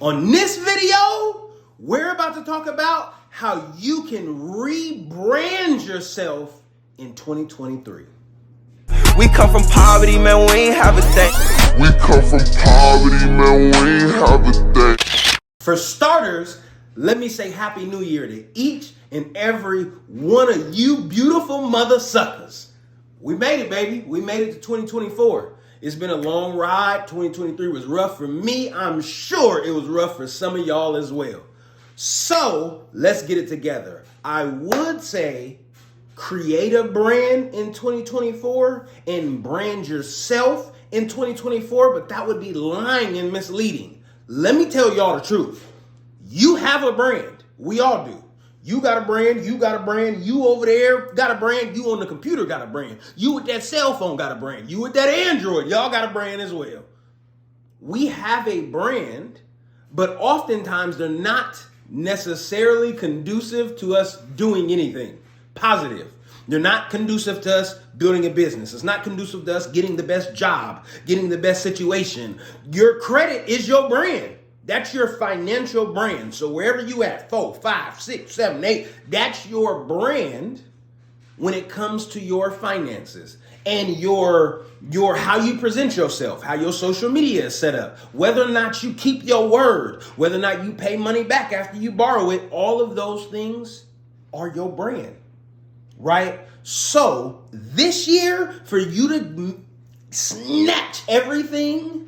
On this video, we're about to talk about how you can rebrand yourself in 2023. We come from poverty, man, we ain't have a thing. We come from poverty, man, we ain't have a thing. For starters, let me say Happy New Year to each and every one of you beautiful mother suckers. We made it, baby. We made it to 2024. It's been a long ride. 2023 was rough for me. I'm sure it was rough for some of y'all as well. So let's get it together. I would say create a brand in 2024 and brand yourself in 2024, but that would be lying and misleading. Let me tell y'all the truth. You have a brand. We all do. You got a brand, you got a brand, you over there got a brand, you on the computer got a brand, you with that cell phone got a brand, you with that Android, y'all got a brand as well. We have a brand, but oftentimes they're not necessarily conducive to us doing anything positive. They're not conducive to us building a business. It's not conducive to us getting the best job, getting the best situation. Your credit is your brand. That's your financial brand. So wherever you at, 4, 5, 6, 7, 8, that's your brand when it comes to your finances and your how you present yourself, how your social media is set up, whether or not you keep your word, whether or not you pay money back after you borrow it. All of those things are your brand, right? So this year, for you to snatch everything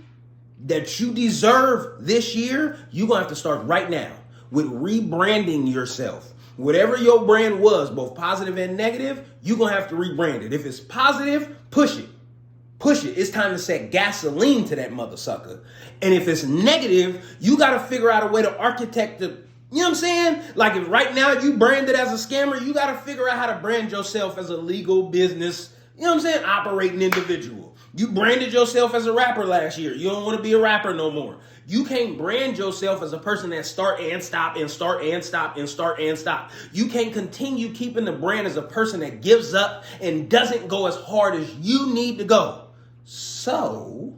that you deserve this year, you're going to have to start right now with rebranding yourself. Whatever your brand was, both positive and negative, you're going to have to rebrand it. If it's positive, push it. Push it. It's time to set gasoline to that mother sucker. And if it's negative, you got to figure out a way to architect the, you know what I'm saying? Like if right now you branded as a scammer, you got to figure out how to brand yourself as a legal business, you know what I'm saying? Operating individual. You branded yourself as a rapper last year. You don't want to be a rapper no more. You can't brand yourself as a person that start and stop and start and stop and start and stop. You can't continue keeping the brand as a person that gives up and doesn't go as hard as you need to go. So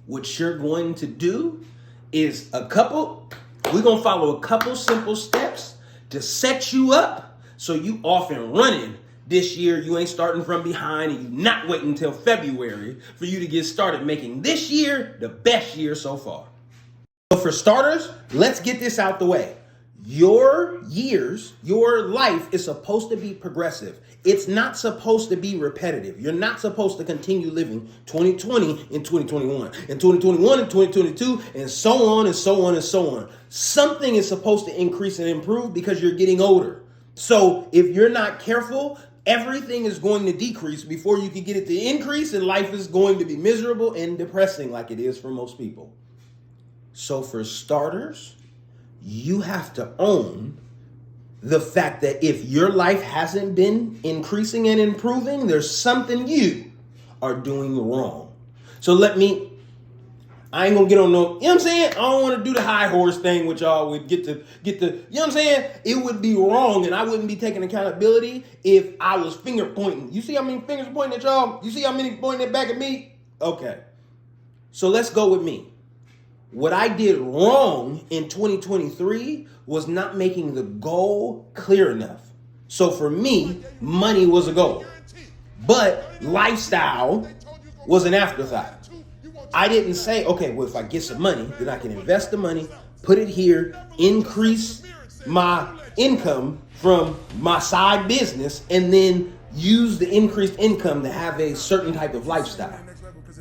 what you're going to do is we're going to follow a couple simple steps to set you up so you off and running. This year, you ain't starting from behind and you not waiting until February for you to get started making this year the best year so far. So for starters, let's get this out the way. Your life is supposed to be progressive. It's not supposed to be repetitive. You're not supposed to continue living 2020 in 2021 and 2021 and 2022 and so on and so on and so on. Something is supposed to increase and improve because you're getting older. So if you're not careful, everything is going to decrease before you can get it to increase, and life is going to be miserable and depressing like it is for most people. So for starters, you have to own the fact that if your life hasn't been increasing and improving, there's something you are doing wrong. So I ain't gonna get on no, you know what I'm saying? I don't want to do the high horse thing with y'all. Would get the, you know what I'm saying? It would be wrong and I wouldn't be taking accountability if I was finger pointing. You see how many fingers pointing at y'all? You see how many pointing back at me? Okay. So let's go with me. What I did wrong in 2023 was not making the goal clear enough. So for me, money was a goal, but lifestyle was an afterthought. I didn't say, okay, well, if I get some money, then I can invest the money, put it here, increase my income from my side business, and then use the increased income to have a certain type of lifestyle.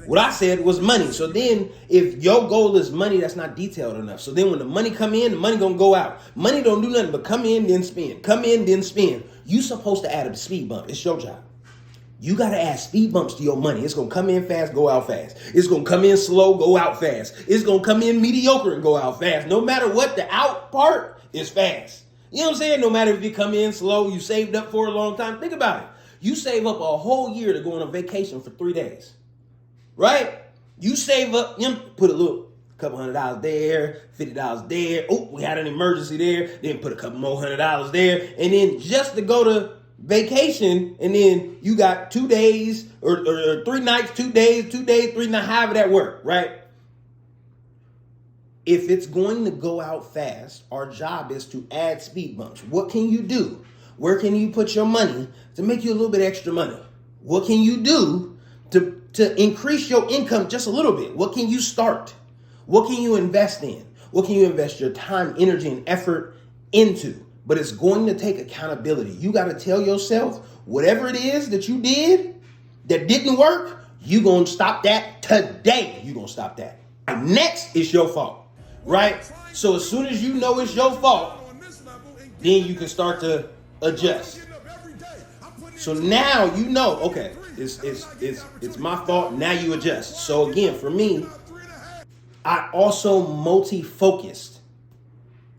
What I said was money. So then if your goal is money, that's not detailed enough. So then when the money come in, the money gonna go out. Money don't do nothing but come in, then spend. Come in, then spend. You supposed to add a speed bump. It's your job. You got to add speed bumps to your money. It's going to come in fast, go out fast. It's going to come in slow, go out fast. It's going to come in mediocre and go out fast. No matter what, the out part is fast. You know what I'm saying? No matter if you come in slow, you saved up for a long time. Think about it. You save up a whole year to go on a vacation for 3 days, right? You save up, you put a little couple $100 there, $50 there. Oh, we had an emergency there. Then put a couple more $100 there. And then just to go to vacation, and then you got 2 days or 3 nights, 2 days, 3 nights, however that work, right? if it's going to go out fast, our job is to add speed bumps. What can you do? Where can you put your money to make you a little bit extra money? What can you do to increase your income just a little bit? What can you start? What can you invest in? What can you invest your time, energy, and effort into? But it's going to take accountability. You got to tell yourself, whatever it is that you did that didn't work, you're going to stop that today. You're going to stop that. Next, it's your fault, right? So as soon as you know it's your fault, then you can start to adjust. So now you know, okay, it's my fault. Now you adjust. So again, for me, I also multi-focused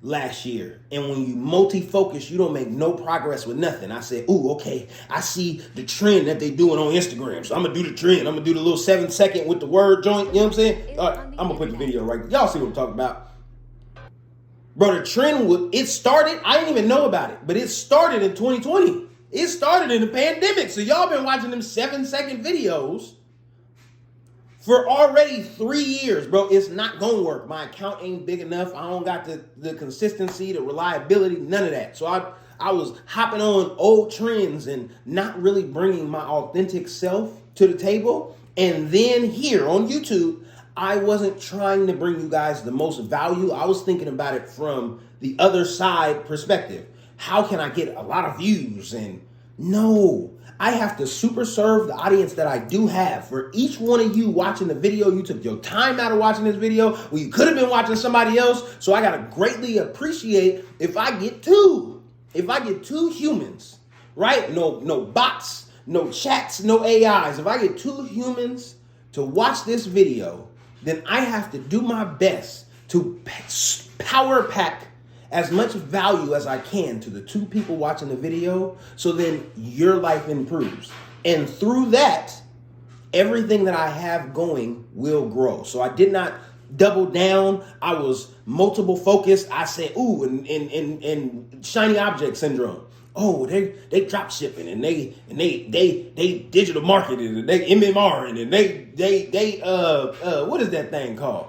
last year. And when you multi-focus, you don't make no progress with nothing. I said, ooh, okay, I see the trend that they doing on Instagram. So I'm going to do the trend. I'm going to do the little 7-second with the word joint. You know what I'm saying? All right, I'm going to put the video right. Y'all see what I'm talking about. Bro, the trend, it started, I didn't even know about it, but it started in 2020. It started in the pandemic. So y'all been watching them 7-second videos for already 3 years, bro. It's not going to work. My account ain't big enough. I don't got the consistency, the reliability, none of that. So I was hopping on old trends and not really bringing my authentic self to the table. And then here on YouTube, I wasn't trying to bring you guys the most value. I was thinking about it from the other side perspective. How can I get a lot of views? And no, I have to super serve the audience that I do have. For each one of you watching the video, you took your time out of watching this video where you could have been watching somebody else. So I got to greatly appreciate if I get two humans, right? No bots, no chats, no AIs. If I get 2 humans to watch this video, then I have to do my best to power pack as much value as I can to the 2 people watching the video, so then your life improves. And through that, everything that I have going will grow. So I did not double down. I was multiple focused. I said, ooh, and shiny object syndrome. Oh, they drop shipping and they digital marketing and they MMR and they what is that thing called?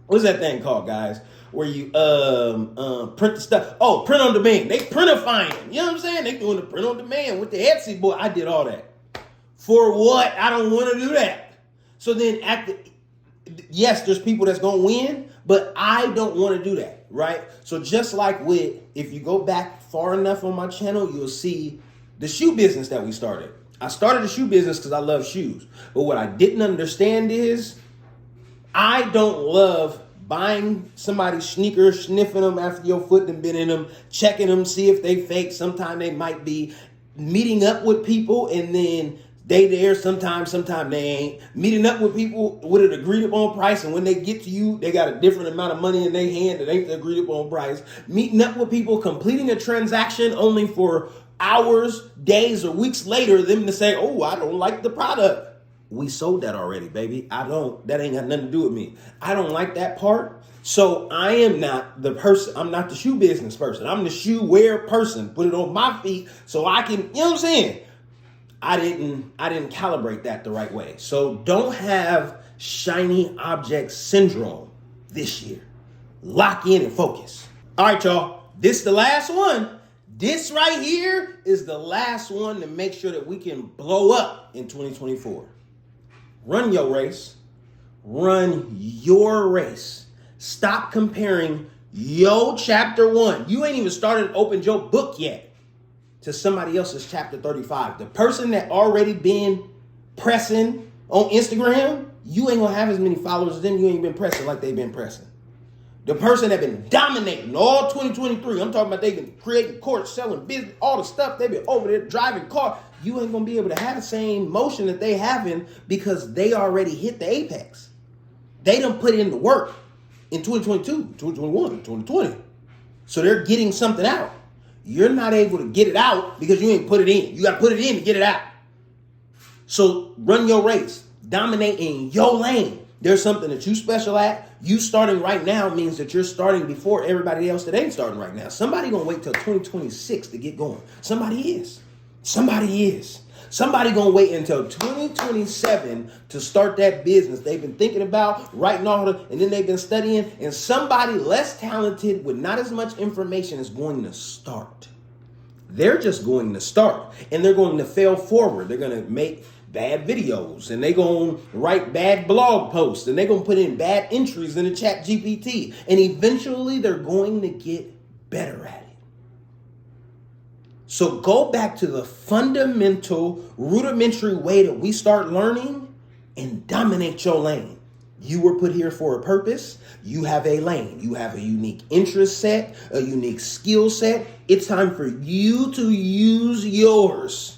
What's that thing called, guys? Where you print the stuff. Oh, print on demand. They printifying. You know what I'm saying? They doing the print on demand with the Etsy boy. I did all that. For what? I don't want to do that. So then yes, there's people that's gonna win, but I don't want to do that, right? So just like with, if you go back far enough on my channel, you'll see the shoe business that we started. I started the shoe business because I love shoes. But what I didn't understand is I don't love buying somebody's sneakers, sniffing them after your foot done been in them, checking them, see if they fake. Sometimes they might be. Meeting up with people and then they there sometimes they ain't. Meeting up with people with an agreed upon price, and when they get to you, they got a different amount of money in their hand that ain't the agreed upon price. Meeting up with people, completing a transaction only for hours, days, or weeks later, them to say, oh, I don't like the product. We sold that already, baby. That ain't got nothing to do with me. I don't like that part. So I am not the person. I'm not the shoe business person. I'm the shoe wear person. Put it on my feet so I can, you know what I'm saying? I didn't calibrate that the right way. So don't have shiny object syndrome this year. Lock in and focus. All right, y'all. This is the last one. This right here is the last one to make sure that we can blow up in 2024. Run your race. Run your race. Stop comparing your chapter 1. You ain't even started to open your book yet to somebody else's chapter 35. The person that already been pressing on Instagram, you ain't gonna have as many followers as them. You ain't been pressing like they've been pressing. The person that been dominating all 2023, I'm talking about they been creating courts, selling business, all the stuff. They've been over there driving car. You ain't gonna be able to have the same motion that they having because they already hit the apex. They done put in the work in 2022, 2021, 2020. So they're getting something out. You're not able to get it out because you ain't put it in. You got to put it in to get it out. So run your race. Dominate in your lane. There's something that you special at. You starting right now means that you're starting before everybody else that ain't starting right now. Somebody going to wait till 2026 to get going. Somebody is. Somebody gonna wait until 2027 to start that business they've been thinking about, writing all the, and then they've been studying, and somebody less talented with not as much information is going to start. They're just going to start, and they're going to fail forward. They're going to make bad videos, and they're going to write bad blog posts, and they're going to put in bad entries in the chat GPT, and eventually they're going to get better at it. So go back to the fundamental, rudimentary way that we start learning and dominate your lane. You were put here for a purpose. You have a lane. You have a unique interest set, a unique skill set. It's time for you to use yours.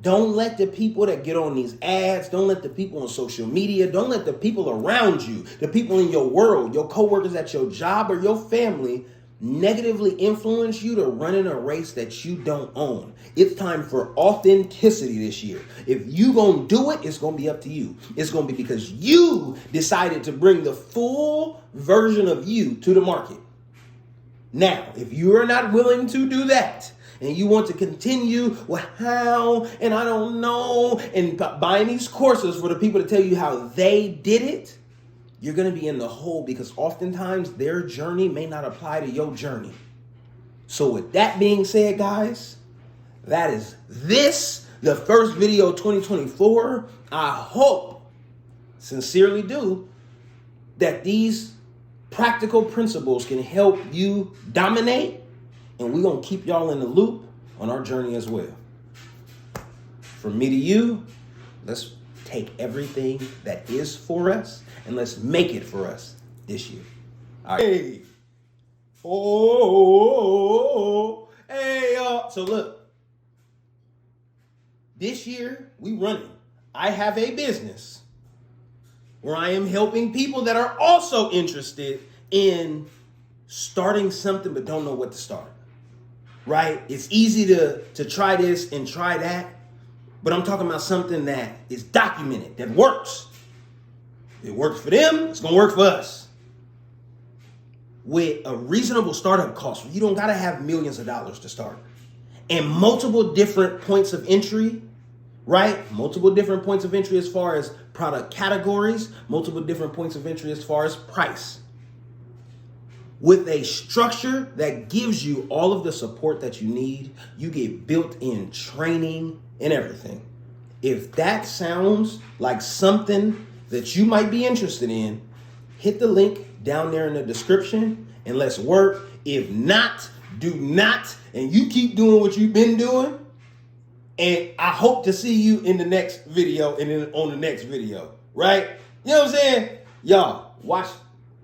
Don't let the people that get on these ads, don't let the people on social media, don't let the people around you, the people in your world, your coworkers at your job or your family negatively influence you to run in a race that you don't own. It's time for authenticity this year. If you gonna do it, it's gonna be up to you. It's gonna be because you decided to bring the full version of you to the market. Now, if you are not willing to do that, and you want to continue, well, how, and I don't know, and buying these courses for the people to tell you how they did it, you're going to be in the hole because oftentimes their journey may not apply to your journey. So with that being said, guys, that is the first video of 2024. I hope, sincerely do, that these practical principles can help you dominate, and we're going to keep y'all in the loop on our journey as well. From me to you, let's take everything that is for us and let's make it for us this year. All right. Hey. Hey, y'all. So look, this year we running. I have a business where I am helping people that are also interested in starting something but don't know what to start. Right? It's easy to try this and try that, but I'm talking about something that is documented, that works. It works for them, it's gonna work for us. With a reasonable startup cost, you don't gotta have millions of dollars to start. And multiple different points of entry, right? Multiple different points of entry as far as product categories, multiple different points of entry as far as price. With a structure that gives you all of the support that you need, you get built-in training and everything. If that sounds like something that you might be interested in, hit the link down there in the description and let's work. If not, do not, and you keep doing what you've been doing. And I hope to see you in the next video and then on the next video, right? You know what I'm saying? Y'all, watch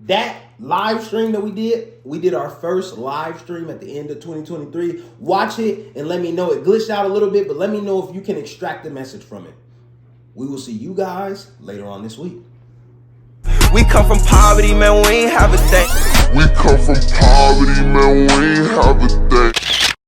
that live stream that we did. We did our first live stream at the end of 2023. Watch it and let me know. It glitched out a little bit, but let me know if you can extract the message from it. We will see you guys later on this week. We come from poverty, man, we ain't have a thing. We come from poverty, man, we ain't have a thing.